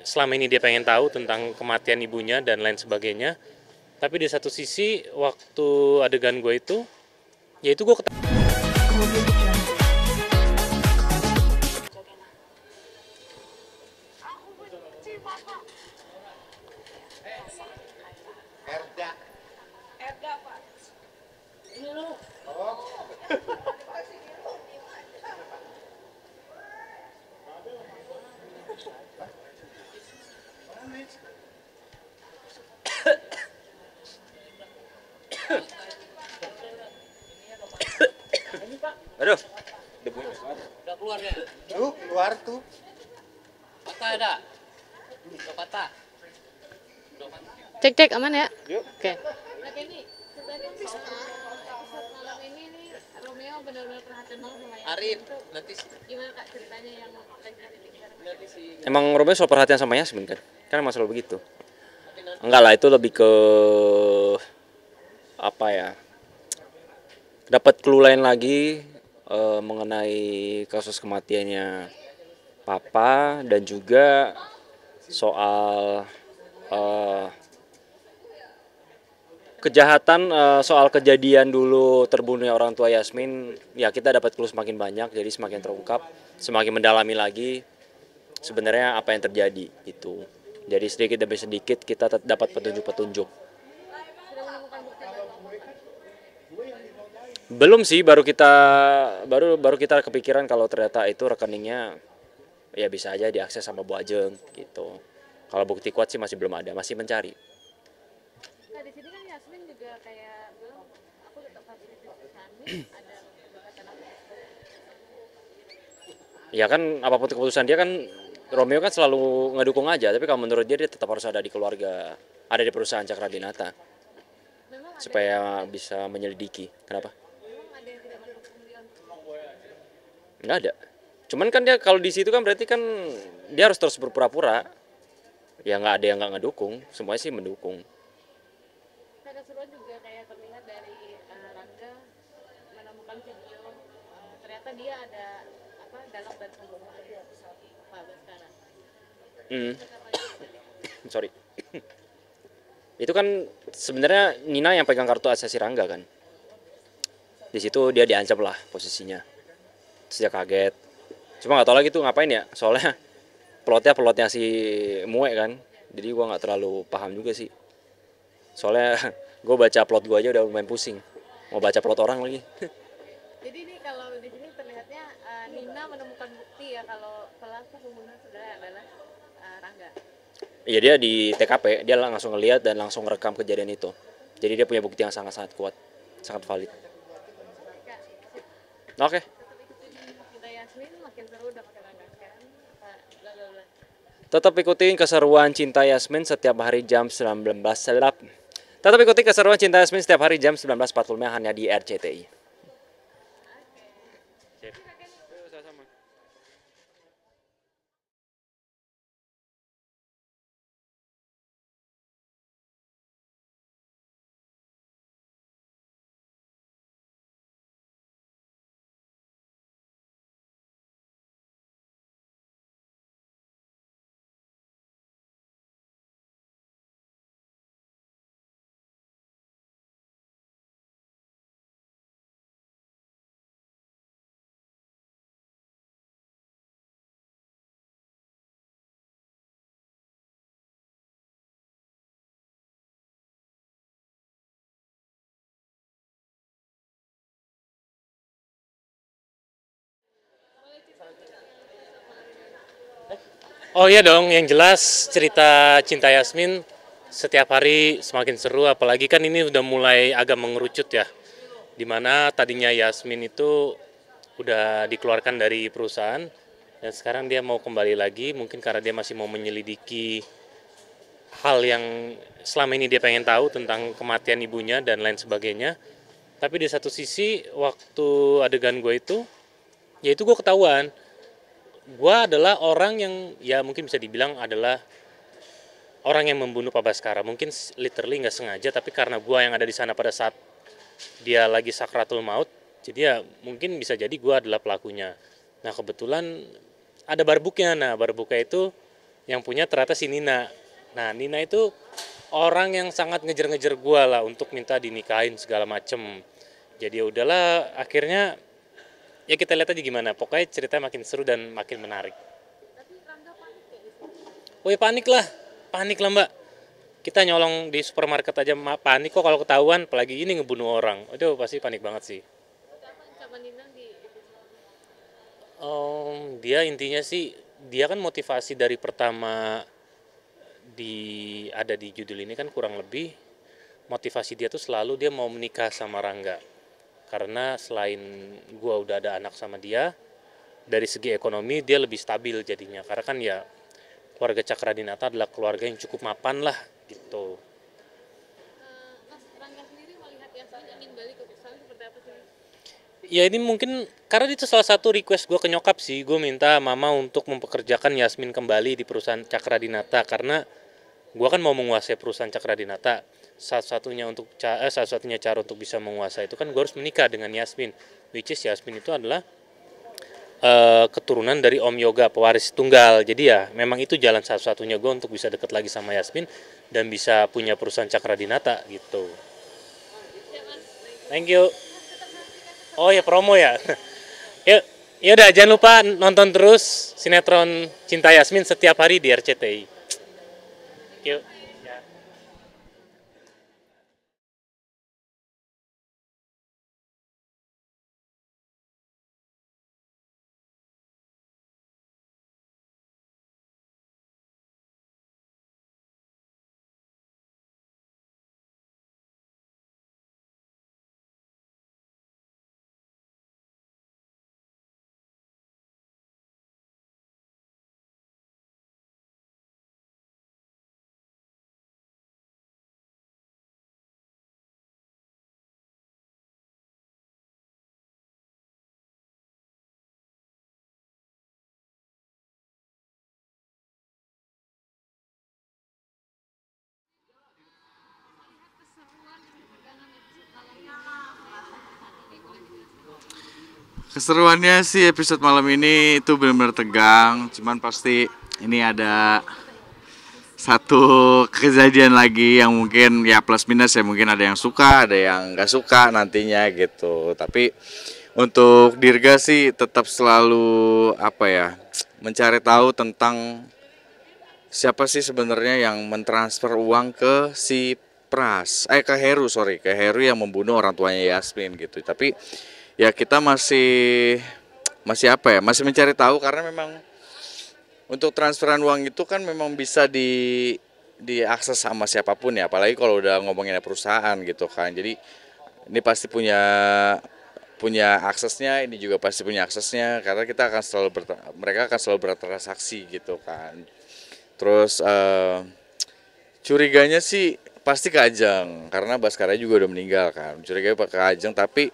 selama ini dia pengen tahu tentang kematian ibunya dan lain sebagainya. Tapi di satu sisi waktu adegan gue itu, ya itu gue Aduh, debunya Udah keluar ya? tuh keluar tuh. Patah ada? Udah patah? Cek aman ya? Yuk. Oke. Nah ini ceritanya episode malam ini nih Romeo benar-benar perhatian banget sama Yasmin. Arif, Itu nanti gimana kak ceritanya yang lagi dipikirin? nanti si Emang Robert selalu perhatian sama Yasmin kan? Kan emang selalu begitu. Enggak lah, itu lebih ke apa ya? Dapat clue lain lagi mengenai kasus kematiannya Papa dan juga soal eh, kejahatan, soal kejadian dulu terbunuhnya orang tua Yasmin. Ya kita dapat clue semakin banyak, jadi semakin terungkap, semakin mendalami lagi sebenarnya apa yang terjadi itu. Jadi sedikit demi sedikit kita dapat petunjuk-petunjuk. Sudah menemukan bukti baru? Belum sih, baru kita kepikiran kalau ternyata itu rekeningnya ya bisa aja diakses sama Bu Ajeng gitu. Kalau bukti kuat sih masih belum ada, masih mencari. Nah di sini kan Yasmin juga kayak bilang aku tetap harus Yasmin ada pendekatan apa? Ya kan apapun keputusan dia kan, Romeo kan selalu ngedukung aja, tapi kalau menurut dia tetap harus ada di keluarga, ada di perusahaan Cakradinata Memang ada, supaya bisa menyelidiki. Kenapa? memang ada yang tidak mendukung dia untuk Nggak ada. Cuman kan dia kalau di situ kan berarti kan dia harus terus berpura-pura. Ya nggak ada yang nggak ngedukung, semuanya sih mendukung. nah keseruan juga kayak terlihat dari Rangga menemukan video ternyata dia ada apa dalam dan pembunuhan Pak Baskara. Hmm. Sorry. Itu kan sebenarnya Nina yang pegang kartu asasi Rangga kan. Di situ dia diancam lah posisinya. Terus dia kaget. Cuma nggak tahu lagi tuh ngapain ya. Soalnya plotnya si Mue kan. Jadi gua nggak terlalu paham juga sih. Soalnya gue baca plot gua aja udah lumayan pusing. Mau baca plot orang lagi. Jadi ini kalau di sini terlihatnya Nina menemukan bukti ya kalau pelaku pembunuhan sebenarnya adalah Rangga. Iya, dia di TKP, dia langsung ngeliat dan langsung rekam kejadian itu. Jadi dia punya bukti yang sangat-sangat kuat, sangat valid. Kak, Oke. tetap ikutin kita Yasmin makin seru udah makin Rangga sekarang apa bla bla bla. Tetap ikutin keseruan Cinta Yasmin setiap hari jam 19. Tetap ikuti keseruan Cinta Yasmin setiap hari jam 19.45 hanya di RCTI. Oh iya dong, yang jelas cerita Cinta Yasmin setiap hari semakin seru, apalagi kan ini udah mulai agak mengerucut ya. Dimana tadinya Yasmin itu udah dikeluarkan dari perusahaan dan sekarang dia mau kembali lagi, mungkin karena dia masih mau menyelidiki hal yang selama ini dia pengen tahu tentang kematian ibunya dan lain sebagainya. Tapi di satu sisi waktu adegan gue itu, ya itu gue ketahuan. Gue adalah orang yang ya mungkin bisa dibilang adalah orang yang membunuh Pak Baskara. Mungkin literally nggak sengaja, tapi karena gue yang ada di sana pada saat dia lagi sakratul maut, jadi ya mungkin bisa jadi gue adalah pelakunya. Nah kebetulan ada barbuknya. Nah barbuknya itu yang punya ternyata si Nina. Nah, Nina itu orang yang sangat ngejar-ngejar gua lah untuk minta dinikahin segala macem. Jadi ya udahlah, akhirnya ya kita lihat aja gimana. Pokoknya ceritanya makin seru dan makin menarik. Tapi Rangga panik ya di situ. Oh ya panik lah Mbak. Kita nyolong di supermarket aja panik kok kalau ketahuan, apalagi ini ngebunuh orang. Itu pasti panik banget sih. Itu apa ancaman Nina di episode? Dia intinya sih, dia kan motivasi dari pertama ada di judul ini kan kurang lebih motivasi dia tuh selalu dia mau menikah sama Rangga. Karena selain gua udah ada anak sama dia, dari segi ekonomi dia lebih stabil jadinya. Karena kan ya keluarga Cakradinata adalah keluarga yang cukup mapan lah gitu. Mas Rangga sendiri melihat Yasmin ingin balik ke perusahaan seperti apa sih? Ya ini mungkin karena itu salah satu request gue ke nyokap sih. Gue minta mama untuk mempekerjakan Yasmin kembali di perusahaan Cakradinata karena gue kan mau menguasai perusahaan Cakradinata. Satu-satunya cara untuk bisa menguasai itu kan gue harus menikah dengan Yasmin. Which is Yasmin itu adalah keturunan dari Om Yoga, pewaris tunggal. Jadi ya memang itu jalan satu-satunya gue untuk bisa deket lagi sama Yasmin dan bisa punya perusahaan Cakradinata gitu. Ya Mas, Thank you. Oh ya promo ya. Yuk, ya udah jangan lupa nonton terus sinetron Cinta Yasmin setiap hari di RCTI. Yuk. Ya. Keseruannya sih episode malam ini itu benar-benar tegang, cuman pasti ini ada satu kejadian lagi yang mungkin ya plus minus ya, mungkin ada yang suka, ada yang nggak suka nantinya gitu. Tapi untuk Dirga sih tetap selalu apa ya, mencari tahu tentang siapa sih sebenarnya yang mentransfer uang ke si ke Heru, ke Heru yang membunuh orang tuanya Yasmin gitu. Tapi ya kita masih apa ya, masih mencari tahu karena memang untuk transferan uang itu kan memang bisa diakses sama siapapun ya, apalagi kalau udah ngomongin perusahaan gitu kan. Jadi ini pasti punya aksesnya, ini juga pasti punya aksesnya karena kita akan mereka akan selalu bertransaksi gitu kan. Terus curiganya sih pasti ke Ajeng karena Baskara juga udah meninggal kan. Curiganya ke Ajeng, tapi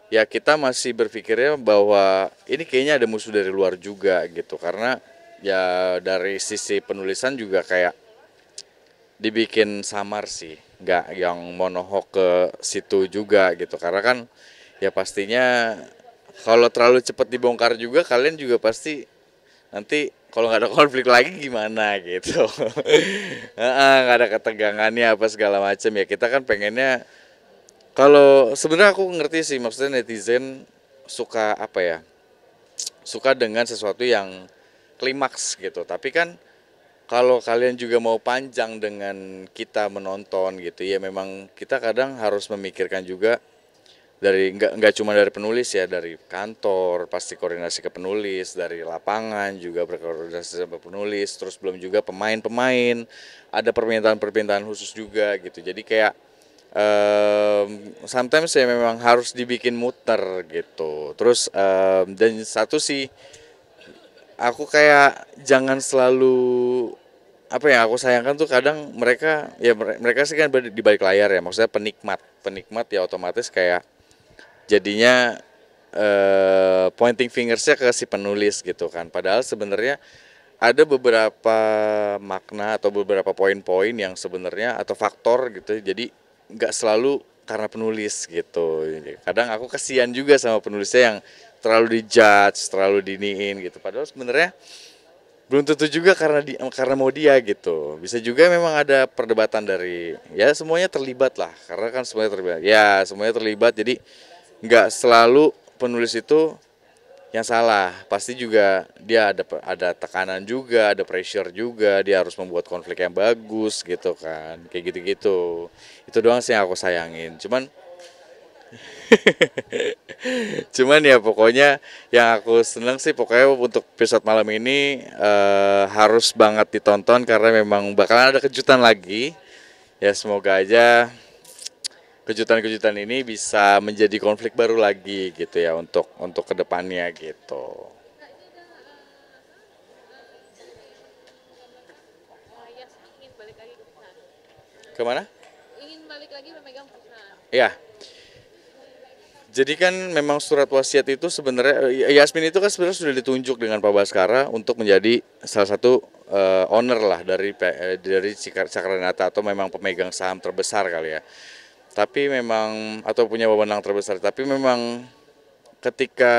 ya kita masih berpikirnya bahwa ini kayaknya ada musuh dari luar juga gitu, karena ya dari sisi penulisan juga kayak dibikin samar sih, nggak yang monohok ke situ juga gitu, karena kan ya pastinya kalau terlalu cepat dibongkar juga kalian juga pasti nanti kalau nggak ada konflik lagi gimana gitu. Nggak ada ketegangannya apa segala macam ya, kita kan pengennya. Kalau sebenarnya aku ngerti sih, maksudnya netizen suka apa ya, suka dengan sesuatu yang klimaks gitu. Tapi kan kalau kalian juga mau panjang dengan kita menonton gitu ya, memang kita kadang harus memikirkan juga dari nggak cuma dari penulis ya, dari kantor pasti koordinasi ke penulis, dari lapangan juga berkoordinasi sama penulis, terus belum juga pemain-pemain ada permintaan-permintaan khusus juga gitu. Jadi kayak sometimes ya memang harus dibikin muter gitu. Terus dan satu sih aku kayak jangan selalu apa yang aku sayangkan tuh kadang mereka sih kan di balik layar ya, maksudnya penikmat ya otomatis kayak jadinya pointing fingersnya ke si penulis gitu kan. Padahal sebenarnya ada beberapa makna atau beberapa poin-poin yang sebenarnya atau faktor gitu, jadi nggak selalu karena penulis gitu. Kadang aku kasihan juga sama penulisnya yang terlalu dijudge, terlalu diniin gitu. Padahal sebenarnya belum tentu juga karena mau dia gitu. Bisa juga memang ada perdebatan dari ya semuanya terlibat lah, karena kan semuanya terlibat. Ya semuanya terlibat, jadi nggak selalu penulis itu yang salah. Pasti juga dia ada tekanan juga, ada pressure juga, dia harus membuat konflik yang bagus gitu kan, kayak gitu-gitu. Itu doang sih yang aku sayangin. Cuman ya pokoknya yang aku seneng sih pokoknya untuk episode malam ini harus banget ditonton karena memang bakalan ada kejutan lagi. Ya semoga aja kejutan-kejutan ini bisa menjadi konflik baru lagi gitu ya untuk kedepannya gitu. Yas ingin balik lagi ke perusahaan. Kemana? Ingin balik lagi memegang perusahaan. Ya. Jadi kan memang surat wasiat itu sebenarnya Yasmin itu kan sebenarnya sudah ditunjuk dengan Pak Baskara untuk menjadi salah satu owner lah dari Cakranata atau memang pemegang saham terbesar kali ya. Tapi memang atau punya wewenang terbesar. Tapi memang ketika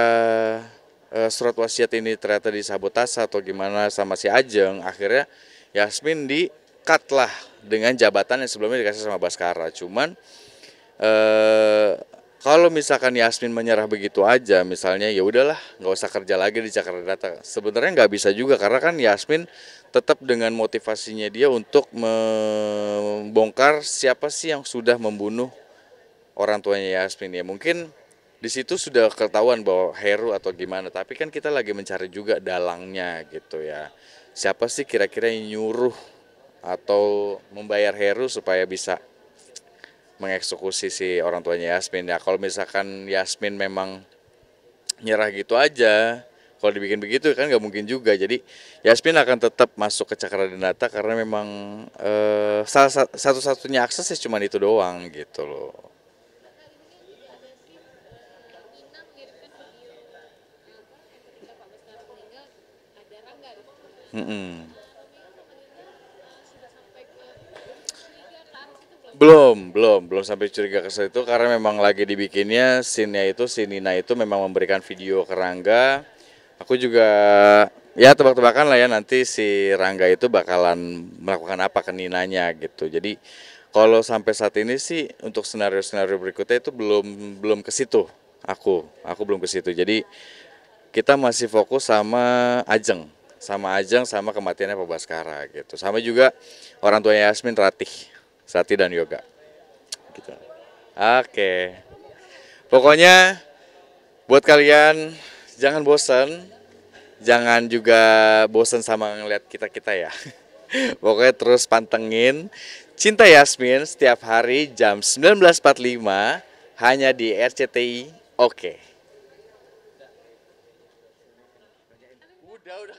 surat wasiat ini ternyata disabotase atau gimana sama si Ajeng, akhirnya Yasmin di-cut lah dengan jabatan yang sebelumnya dikasih sama Baskara. Cuman kalau misalkan Yasmin menyerah begitu aja, misalnya ya udahlah nggak usah kerja lagi di Cakradata. Sebenarnya nggak bisa juga karena kan Yasmin tetap dengan motivasinya dia untuk membongkar siapa sih yang sudah membunuh orang tuanya Yasmin ya. Mungkin di situ sudah ketahuan bahwa Heru atau gimana, tapi kan kita lagi mencari juga dalangnya gitu ya. Siapa sih kira-kira yang nyuruh atau membayar Heru supaya bisa mengeksekusi si orang tuanya Yasmin ya. Kalau misalkan Yasmin memang nyerah gitu aja, kalau dibikin begitu kan nggak mungkin juga. Jadi Yasmin akan tetap masuk ke Cakradinata karena memang satu-satunya akses cuma itu doang gitu loh. Nina mengirimkan video ketika Pak Baskara meninggal ada Rangga di situ. Mm-mm. Romeo sama Nina sudah sampai ke curiga ke arah situ Belum sampai curiga ke situ karena memang lagi dibikinnya scene-nya itu si Nina itu memang memberikan video ke Rangga. Aku juga ya tebak-tebakan lah ya nanti si Rangga itu bakalan melakukan apa ke Ninanya gitu. Jadi kalau sampai saat ini sih untuk senario-senario berikutnya itu belum ke situ. Aku belum ke situ. Jadi kita masih fokus sama Ajeng sama kematiannya Pak Baskara gitu. Sama juga orang tuanya Yasmin Sati dan Yoga. Gitu. Oke. Pokoknya buat kalian jangan bosan. Jangan juga bosan sama ngeliat kita-kita ya. Pokoknya terus pantengin Cinta Yasmin setiap hari jam 19.45 hanya di RCTI. Oke. Udah.